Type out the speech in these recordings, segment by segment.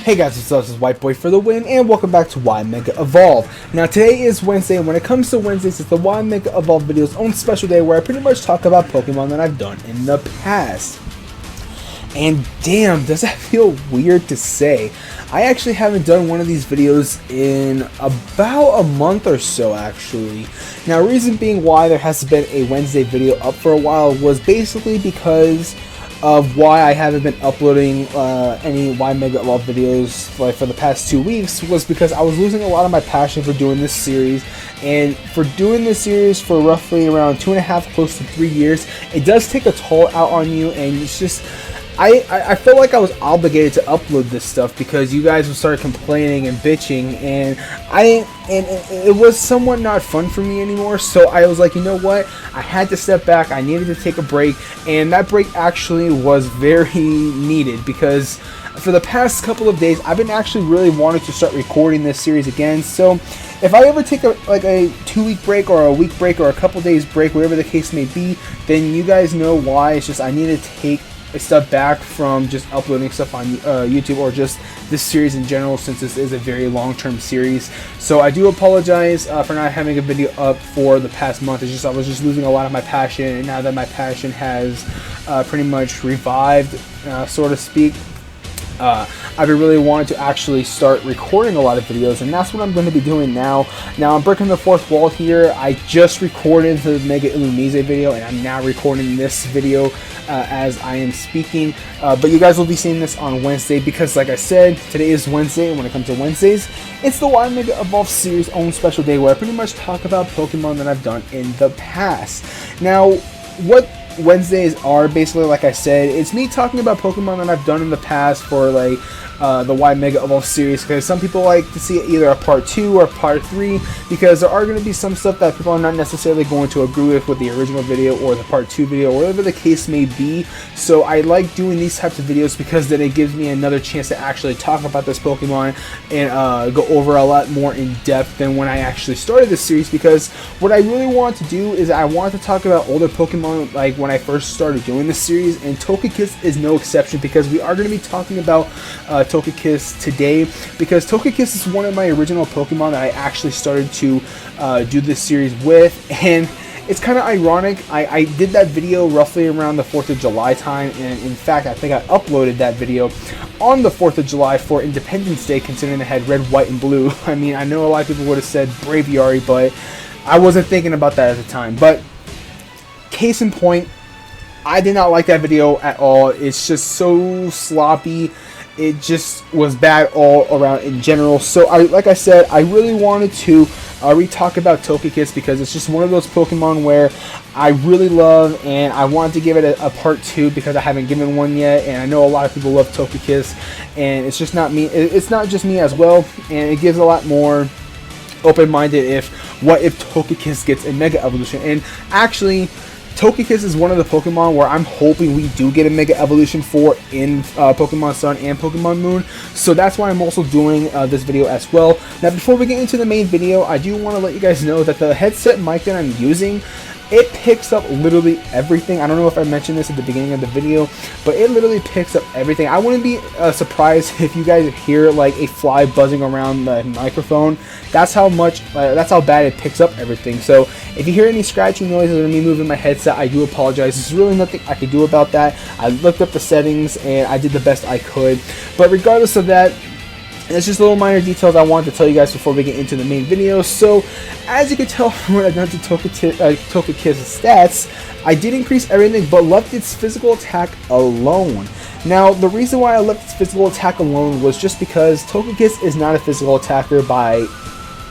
Hey guys, what's up? This is White Boy for the win, and welcome back to Y Mega Evolve. Now today is Wednesday, and when it comes to Wednesdays, it's the Y Mega Evolve video's own special day where I pretty much talk about Pokemon that I've done in the past. And damn, does that feel weird to say. I actually haven't done one of these videos in about a month or so actually. Now reason being why there hasn't been a Wednesday video up for a while was basically because of why I haven't been uploading any Y Mega Evolve videos for the past 2 weeks was because I was losing a lot of my passion for doing this series, and for doing this series for roughly around 2.5 close to 3 years, it does take a toll out on you, and it's just I felt like I was obligated to upload this stuff because you guys would start complaining and bitching, and it was somewhat not fun for me anymore. So I was like, you know what? I had to step back. I needed to take a break, and that break actually was very needed because for the past couple of days I've been actually really wanting to start recording this series again. So if I ever take a 2-week break or a week break or a couple days break, whatever the case may be, then you guys know why. It's just I need to take a step back from just uploading stuff on YouTube or just this series in general, since this is a very long-term series. So I do apologize for not having a video up for the past month. It's just I was just losing a lot of my passion, and now that my passion has pretty much revived, so to speak, I've been really wanting to actually start recording a lot of videos, and that's what I'm going to be doing now. Now I'm breaking the fourth wall here. I just recorded the Mega Illumise video, and I'm now recording this video as I am speaking. But you guys will be seeing this on Wednesday because, like I said, today is Wednesday, and when it comes to Wednesdays, it's the Y Mega Evolve series own special day where I pretty much talk about Pokemon that I've done in the past. Now, what Wednesdays are basically, like I said, it's me talking about Pokemon that I've done in the past for the Y Mega Evolve series, because some people like to see either a part 2 or part 3, because there are going to be some stuff that people are not necessarily going to agree with the original video or the part 2 video, or whatever the case may be. So I like doing these types of videos because then it gives me another chance to actually talk about this Pokemon and go over a lot more in depth than when I actually started this series, because what I really want to do is I want to talk about older Pokemon like when I first started doing this series, and Togekiss is no exception, because we are going to be talking about Togekiss today, because Togekiss is one of my original Pokemon that I actually started to do this series with. And it's kind of ironic, I did that video roughly around the 4th of July time, and in fact I think I uploaded that video on the 4th of July for Independence Day, considering it had red, white, and blue. I mean, I know a lot of people would have said Braviary, but I wasn't thinking about that at the time. But case in point, I did not like that video at all. It's just so sloppy. It just was bad all around in general. So like I said, I really wanted to re-talk about Togekiss because it's just one of those Pokemon where I really love, and I wanted to give it a part 2 because I haven't given one yet, and I know a lot of people love Togekiss, and it's just not me. It's not just me as well, and it gives a lot more open-minded what if Togekiss gets a Mega Evolution. And actually, Togekiss is one of the Pokemon where I'm hoping we do get a Mega Evolution for in Pokemon Sun and Pokemon Moon. So that's why I'm also doing this video as well. Now, before we get into the main video, I do want to let you guys know that the headset mic that I'm using, it picks up literally everything. I don't know if I mentioned this at the beginning of the video, but it literally picks up everything. I wouldn't be surprised if you guys hear like a fly buzzing around the microphone. That's how bad it picks up everything. So if you hear any scratching noises or me moving my headset, I do apologize. There's really nothing I can do about that. I looked up the settings and I did the best I could. But regardless of that, it's just little minor details I wanted to tell you guys before we get into the main video. So, as you can tell from what I've done to Togekiss' stats, I did increase everything but left its physical attack alone. Now, the reason why I left its physical attack alone was just because Togekiss is not a physical attacker by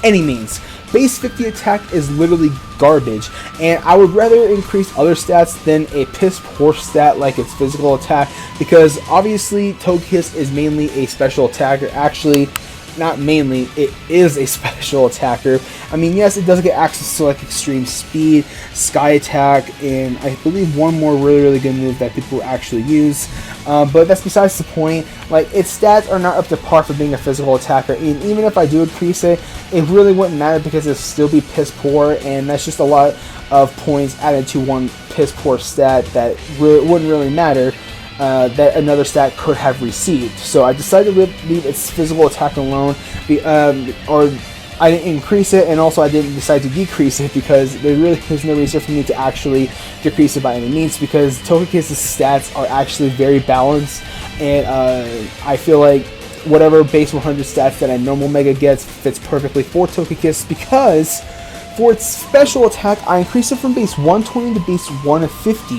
any means. Base 50 attack is literally garbage, and I would rather increase other stats than a piss poor stat like its physical attack, because obviously Togekiss is mainly a special attacker. Actually, not mainly, it is a special attacker. I mean, yes, it does get access to like extreme speed, sky attack, and I believe one more really good move that people actually use. But that's besides the point. Like, its stats are not up to par for being a physical attacker, and even if I do increase it, it really wouldn't matter because it'd still be piss poor, and that's just a lot of points added to one piss poor stat that wouldn't really matter. that another stat could have received. So I decided to leave its physical attack alone, or I didn't increase it, and also I didn't decide to decrease it because there really is no reason for me to actually decrease it by any means, because Togekiss's stats are actually very balanced, and I feel like whatever base 100 stats that a normal Mega gets fits perfectly for Togekiss, because for its special attack, I increased it from base 120 to base 150.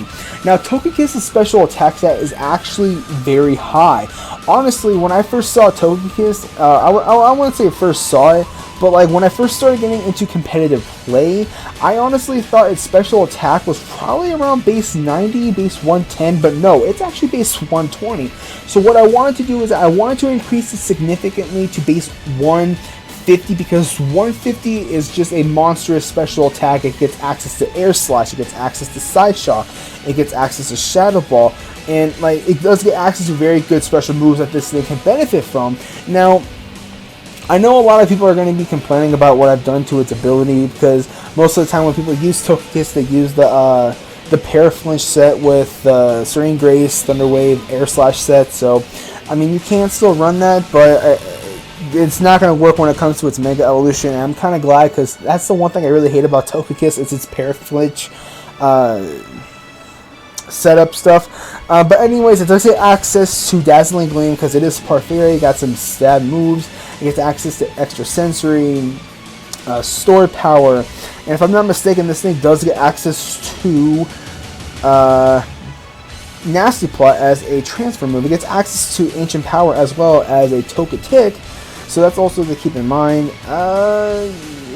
Now, Togekiss's special attack stat is actually very high. Honestly, when I first saw Togekiss, I wouldn't say first saw it, but like when I first started getting into competitive play, I honestly thought its special attack was probably around base 90, base 110, but no, it's actually base 120. So what I wanted to do is I wanted to increase it significantly to base 150, because 150 is just a monstrous special attack. It gets access to Air Slash, it gets access to Side Shock, it gets access to Shadow Ball, and like it does get access to very good special moves that this thing can benefit from. Now, I know a lot of people are going to be complaining about what I've done to its ability, because most of the time when people use Togekiss, they use the Paraflinch set with the Serene Grace, Thunder Wave, Air Slash set. So, I mean, you can still run that, but it's not going to work when it comes to its Mega Evolution. And I'm kind of glad, because that's the one thing I really hate about Togekiss, is its Paraflinch setup stuff. But anyways, it does get access to Dazzling Gleam because it is Parfairy. Got some stab moves. It gets access to extra sensory, stored power, and if I'm not mistaken, this thing does get access to Nasty Plot as a transfer move. It gets access to Ancient Power as well as a Togekick, so that's also to keep in mind.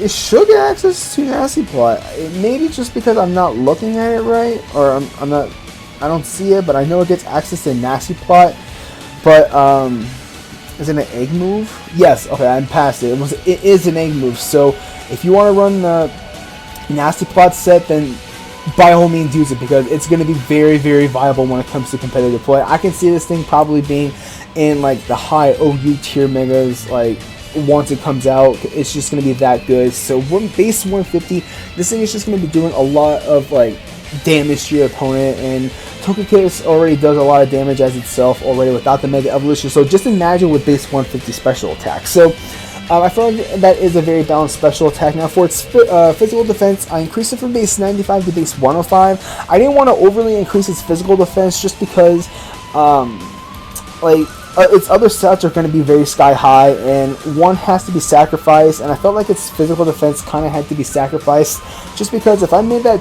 It should get access to Nasty Plot. Maybe just because I'm not looking at it right, or I don't see it, but I know it gets access to Nasty Plot. But is it an egg move? Yes. Okay, I'm past it. It is an egg move. So if you want to run the Nasty Plot set, then by all means use it, because it's going to be very, very viable when it comes to competitive play. I can see this thing probably being in like the high OU tier Megas, like once it comes out. It's just going to be that good. So base 150, this thing is just going to be doing a lot of like damage to your opponent, and Togekiss already does a lot of damage as itself already without the Mega Evolution, so just imagine with base 150 special attack. So I feel like that is a very balanced special attack. Now for its physical defense, I increased it from base 95 to base 105. I didn't want to overly increase its physical defense just because its other stats are going to be very sky high, and one has to be sacrificed, and I felt like its physical defense kind of had to be sacrificed, just because if I made that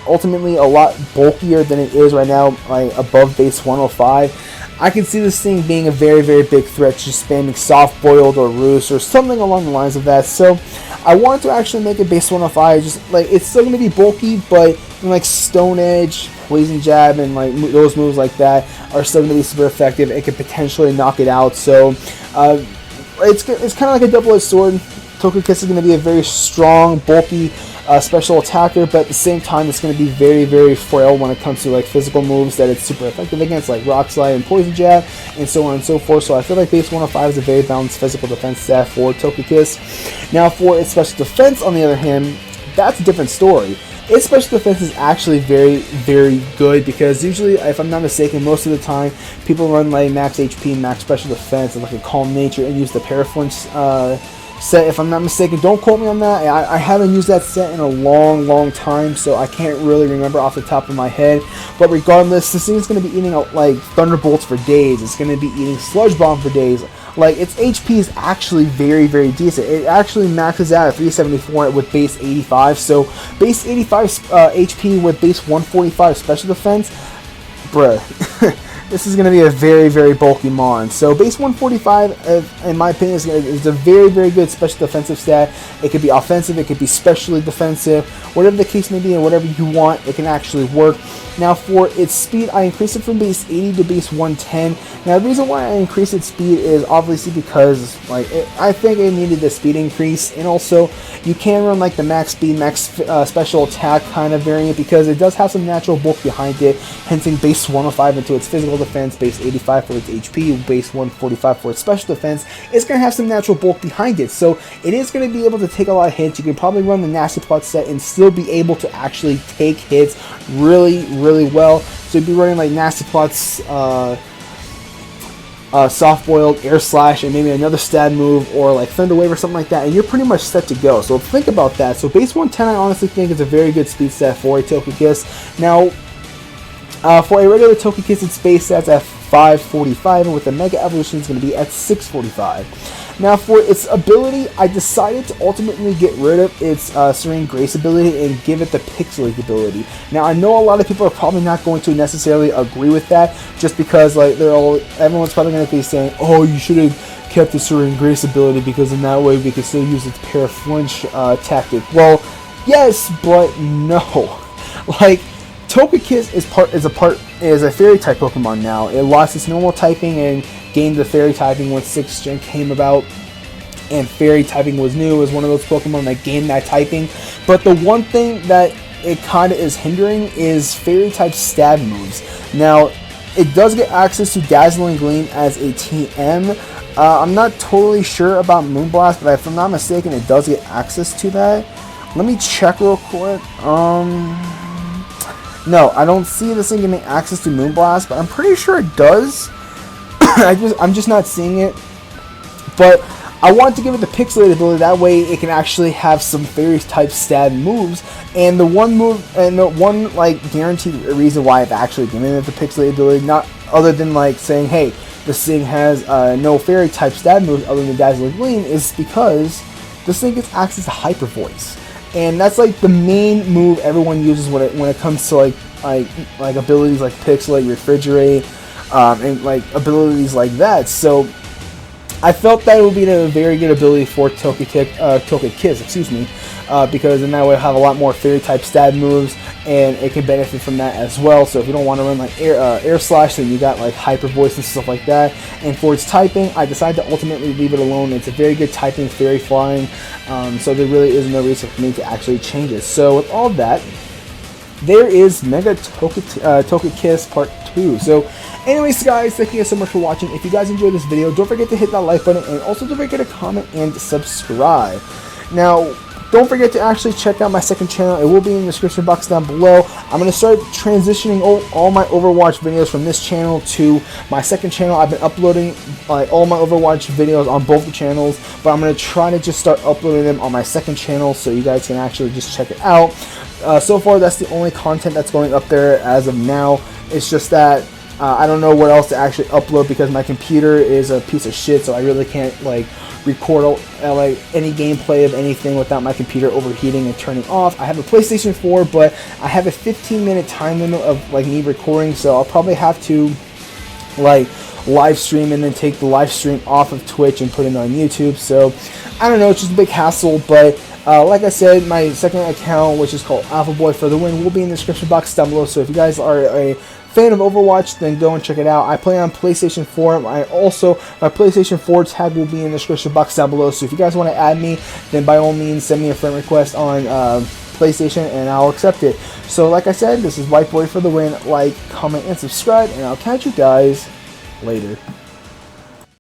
ultimately a lot bulkier than it is right now, like above base 105, I can see this thing being a very, very big threat, just spamming Soft Boiled or Roost or something along the lines of that. So I wanted to actually make it base 105, just like it's still going to be bulky, but like Stone Edge, Poison Jab, and like those moves like that are still going to be super effective. It could potentially knock it out. So it's kind of like a double-edged sword. Togekiss is going to be a very strong, bulky special attacker, but at the same time, it's going to be very, very frail when it comes to like physical moves that it's super effective against, like Rock Slide and Poison Jab, and so on and so forth. So I feel like base 105 is a very balanced physical defense stat for Togekiss. Now for its special defense, on the other hand, that's a different story. Its special defense is actually very, very good, because usually, if I'm not mistaken, most of the time, people run like max HP, max special defense, and like a Calm Nature, and use the Paraflinch set, if I'm not mistaken. Don't quote me on that. I haven't used that set in a long, long time, so I can't really remember off the top of my head. But regardless, this thing's going to be eating like Thunderbolts for days. It's going to be eating Sludge Bomb for days. Like, its HP is actually very, very decent. It actually maxes out at 374 with base 85. So, base 85 HP with base 145 special defense, bruh. This is going to be a very, very bulky mon. So base 145, in my opinion, is a very, very good special defensive stat. It could be offensive, it could be specially defensive, whatever the case may be, and whatever you want, it can actually work. Now for its speed, I increased it from base 80 to base 110. Now the reason why I increased its speed is obviously because I think it needed the speed increase, and also you can run like the max speed, max special attack kind of variant, because it does have some natural bulk behind it, hinting base 105 into its physical defense, base 85 for its HP, base 145 for its special defense. It's going to have some natural bulk behind it, so it is going to be able to take a lot of hits. You can probably run the Nasty Plot set and still be able to actually take hits really, really well. So you'd be running like Nasty Plots, Soft Boiled, Air Slash, and maybe another stab move, or like Thunder Wave or something like that, and you're pretty much set to go. So think about that. So base 110, I honestly think is a very good speed stat for a Togekiss. Now, for a regular Togekiss, its base stats at 545, and with the Mega Evolution, it's going to be at 645. Now, for its ability, I decided to ultimately get rid of its Serene Grace ability and give it the Pixelate ability. Now, I know a lot of people are probably not going to necessarily agree with that, just because like everyone's probably going to be saying, "Oh, you should have kept the Serene Grace ability because in that way we could still use its Paraflinch tactic." Well, yes, but no. Like, Togekiss is a Fairy type Pokemon now. It lost its normal typing and gained the Fairy typing when 6th Gen came about, and Fairy typing was new. It was one of those Pokemon that gained that typing. But the one thing that it kind of is hindering is Fairy type stab moves. Now, it does get access to Dazzling Gleam as a TM. I'm not totally sure about Moonblast, but if I'm not mistaken, it does get access to that. Let me check real quick. No, I don't see this thing getting access to Moonblast, but I'm pretty sure it does. I'm just not seeing it. But I want to give it the Pixelate ability. That way, it can actually have some Fairy type stab moves. And the one like guaranteed reason why I've actually given it the Pixelate ability, not other than like saying, hey, this thing has no Fairy type stab moves other than Dazzling Gleam, is because this thing gets access to Hyper Voice. And that's like the main move everyone uses when it comes to like abilities like Pixelate, Refrigerate, and like abilities like that. So I felt that it would be a very good ability for Togekiss, excuse me, because in that way it'll have a lot more Fairy type stab moves, and it can benefit from that as well. So if you don't want to run like Air Slash, then you got like Hyper Voice and stuff like that. And for its typing, I decided to ultimately leave it alone. It's a very good typing, Fairy Flying, so there really is no reason for me to actually change it. So with all that, there is Mega Togekiss Part 2. So anyways, guys, thank you guys so much for watching. If you guys enjoyed this video, don't forget to hit that like button, and also don't forget to comment and subscribe. Now, don't forget to actually check out my second channel. It will be in the description box down below. I'm going to start transitioning all my Overwatch videos from this channel to my second channel. I've been uploading all my Overwatch videos on both the channels, but I'm going to try to just start uploading them on my second channel so you guys can actually just check it out. So far, that's the only content that's going up there as of now. It's just that I don't know what else to actually upload because my computer is a piece of shit, so I really can't like record like any gameplay of anything without my computer overheating and turning off. I have a PlayStation 4, but I have a 15-minute time limit of like me recording, so I'll probably have to like live stream and then take the live stream off of Twitch and put it on YouTube. So I don't know, it's just a big hassle, but like I said, my second account, which is called Alpha Boy for the Win, will be in the description box down below. So if you guys are a fan of Overwatch, then go and check it out. I play on PlayStation 4. My PlayStation 4 tag will be in the description box down below. So if you guys want to add me, then by all means send me a friend request on PlayStation and I'll accept it. So like I said, this is White Boy for the Win. Like, comment, and subscribe, and I'll catch you guys later.